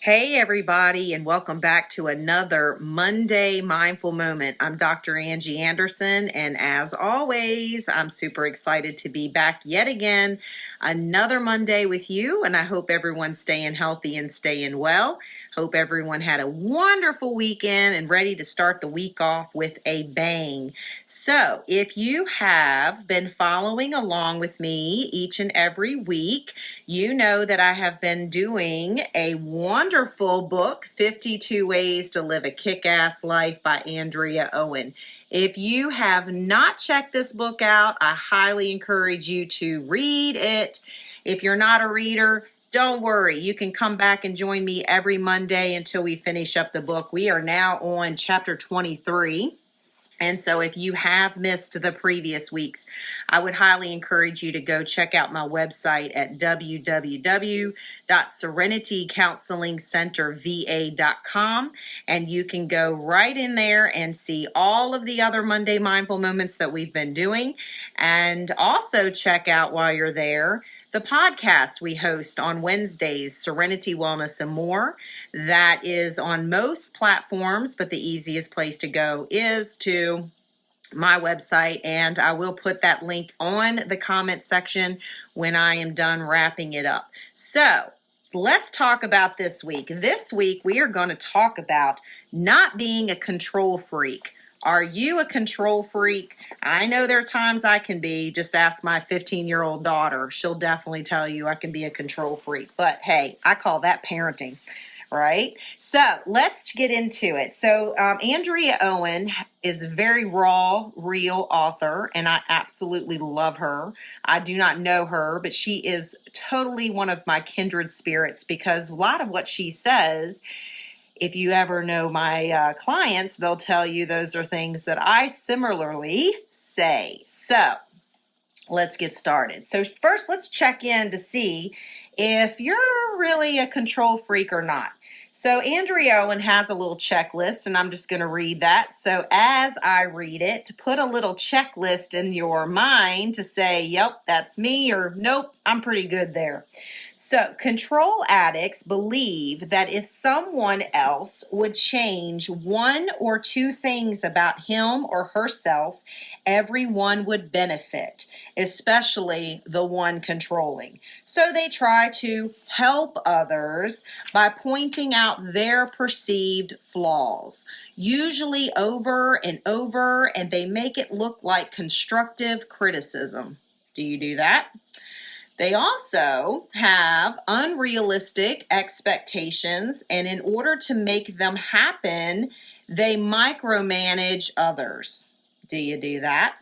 Hey, everybody, and welcome back to another Monday Mindful Moment. I'm Dr. Angie Anderson, and as always, I'm super excited to be back yet again another Monday with you, and I hope everyone's staying healthy and staying well. Hope everyone had a wonderful weekend and ready to start the week off with a bang. So, if you have been following along with me each and every week, you know that I have been doing a wonderful book, 52 Ways to Live a Kick-Ass Life by Andrea Owen. If you have not checked this book out, I highly encourage you to read it. If you're not a reader, don't worry. You can come back and join me every Monday until we finish up the book. We are now on chapter 23. And so if you have missed the previous weeks, I would highly encourage you to go check out my website at www.serenitycounselingcenterva.com, and you can go right in there and see all of the other Monday Mindful Moments that we've been doing, and also check out while you're there the podcast we host on Wednesdays, Serenity, Wellness, and More. That is on most platforms, but the easiest place to go is to my website, and I will put that link on the comment section when I am done wrapping it up. So let's talk about this week. This week, we are going to talk about not being a control freak. Are you a control freak? I know there are times I can be. Just ask my 15-year-old daughter. She'll definitely tell you I can be a control freak. But hey, I call that parenting, right? So let's get into it. So Andrea Owen is a very raw, real author, and I absolutely love her. I do not know her, but she is totally one of my kindred spirits because a lot of what she says, if you ever know my clients, they'll tell you those are things that I similarly say. So let's get started. So first, let's check in to see if you're really a control freak or not. So Andrea Owen has a little checklist, and I'm just going to read that. So as I read it, to put a little checklist in your mind to say, yep, that's me, or nope, I'm pretty good there. So control addicts believe that if someone else would change one or two things about him or herself, everyone would benefit, especially the one controlling. So they try to help others by pointing out their perceived flaws, usually over and over, and they make it look like constructive criticism. Do you do that? They also have unrealistic expectations, and in order to make them happen, they micromanage others. Do you do that?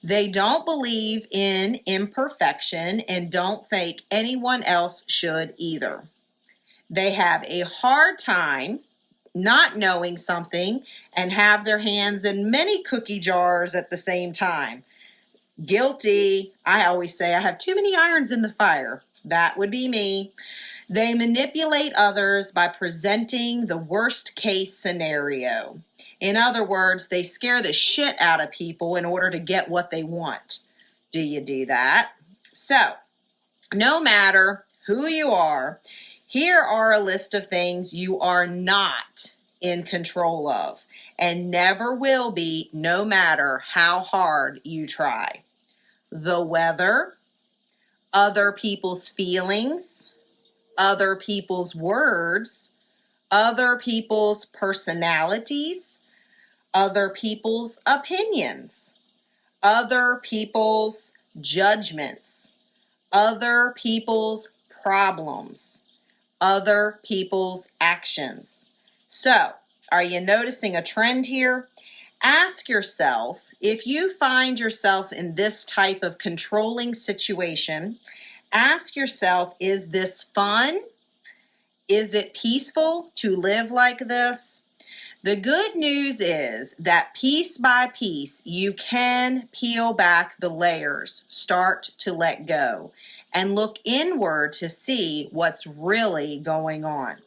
They don't believe in imperfection and don't think anyone else should either. They have a hard time not knowing something and have their hands in many cookie jars at the same time. Guilty. I always say I have too many irons in the fire. That would be me. They manipulate others by presenting the worst case scenario. In other words, they scare the shit out of people in order to get what they want. Do you do that? So, no matter who you are, here are a list of things you are not in control of and never will be, no matter how hard you try. The weather, other people's feelings, other people's words, other people's personalities, other people's opinions, other people's judgments, other people's problems, other people's actions. So, are you noticing a trend here? Ask yourself, if you find yourself in this type of controlling situation, ask yourself, is this fun? Is it peaceful to live like this? The good news is that piece by piece, you can peel back the layers, start to let go, and look inward to see what's really going on.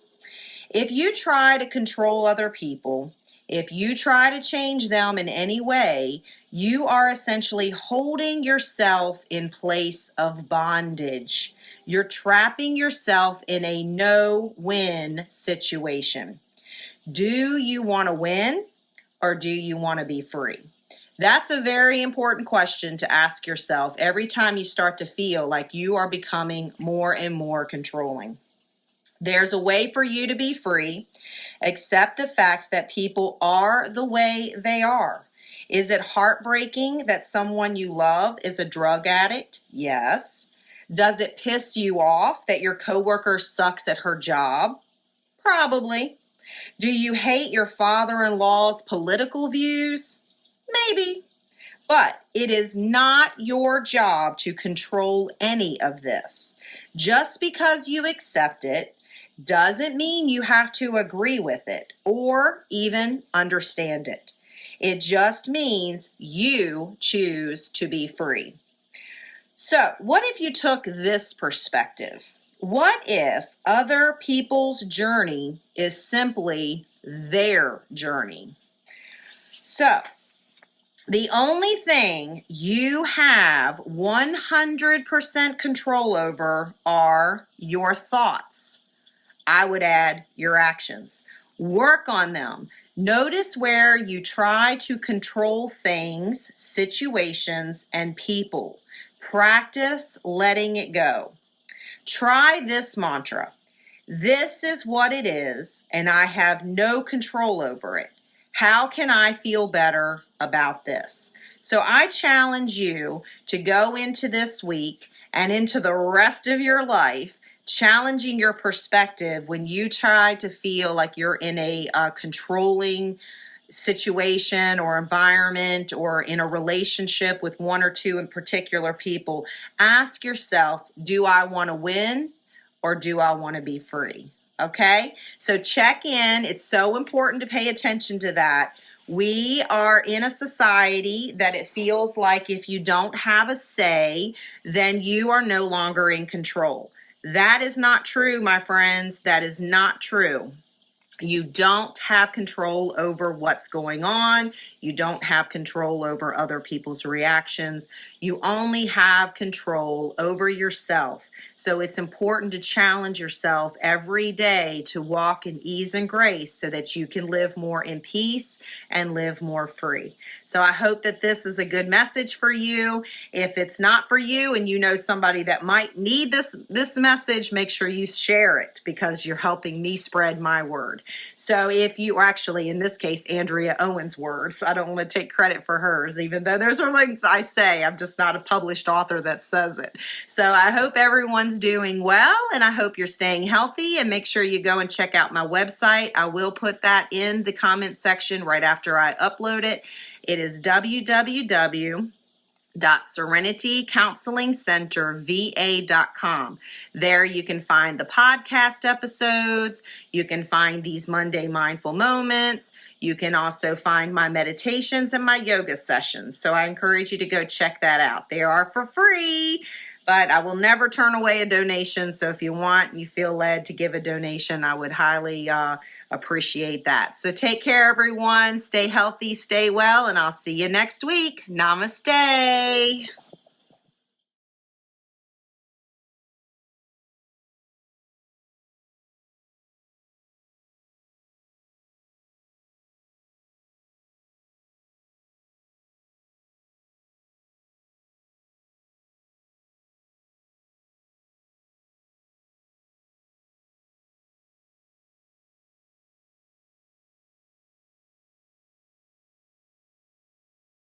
If you try to control other people, If you try to change them in any way, you are essentially holding yourself in place of bondage. You're trapping yourself in a no-win situation. Do you want to win or do you want to be free? That's a very important question to ask yourself every time you start to feel like you are becoming more and more controlling. There's a way for you to be free. Accept the fact that people are the way they are. Is it heartbreaking that someone you love is a drug addict? Yes. Does it piss you off that your coworker sucks at her job? Probably. Do you hate your father-in-law's political views? Maybe. But it is not your job to control any of this. Just because you accept it doesn't mean you have to agree with it or even understand it. It just means you choose to be free. So, what if you took this perspective? What if other people's journey is simply their journey? So, the only thing you have 100% control over are your thoughts. I would add your actions. Work on them. Notice where you try to control things, situations, and people. Practice letting it go. Try this mantra. This is what it is, and I have no control over it. How can I feel better about this? So I challenge you to go into this week and into the rest of your life challenging your perspective when you try to feel like you're in a controlling situation or environment or in a relationship with one or two in particular people. Ask yourself, do I want to win or do I want to be free? Okay, so check in. It's so important to pay attention to that. We are in a society that it feels like if you don't have a say, then you are no longer in control. That is not true, my friends. That is not true. You don't have control over what's going on. You don't have control over other people's reactions. You only have control over yourself. So it's important to challenge yourself every day to walk in ease and grace so that you can live more in peace and live more free. So I hope that this is a good message for you. If it's not for you and you know somebody that might need this message, make sure you share it because you're helping me spread my word. So if you actually, in this case, Andrea Owen's words, I don't want to take credit for hers, even though those are things I say. I'm just not a published author that says it. So I hope everyone's doing well, and I hope you're staying healthy, and make sure you go and check out my website. I will put that in the comment section right after I upload it. It is www.serenitycounselingcenterva.com. There you can find the podcast episodes. You can find these Monday mindful moments. You can also find my meditations and my yoga sessions. So I encourage you to go check that out. They are for free, but I will never turn away a donation. So if you want and you feel led to give a donation, I would highly appreciate that. So take care, everyone. Stay healthy, stay well, and I'll see you next week. Namaste.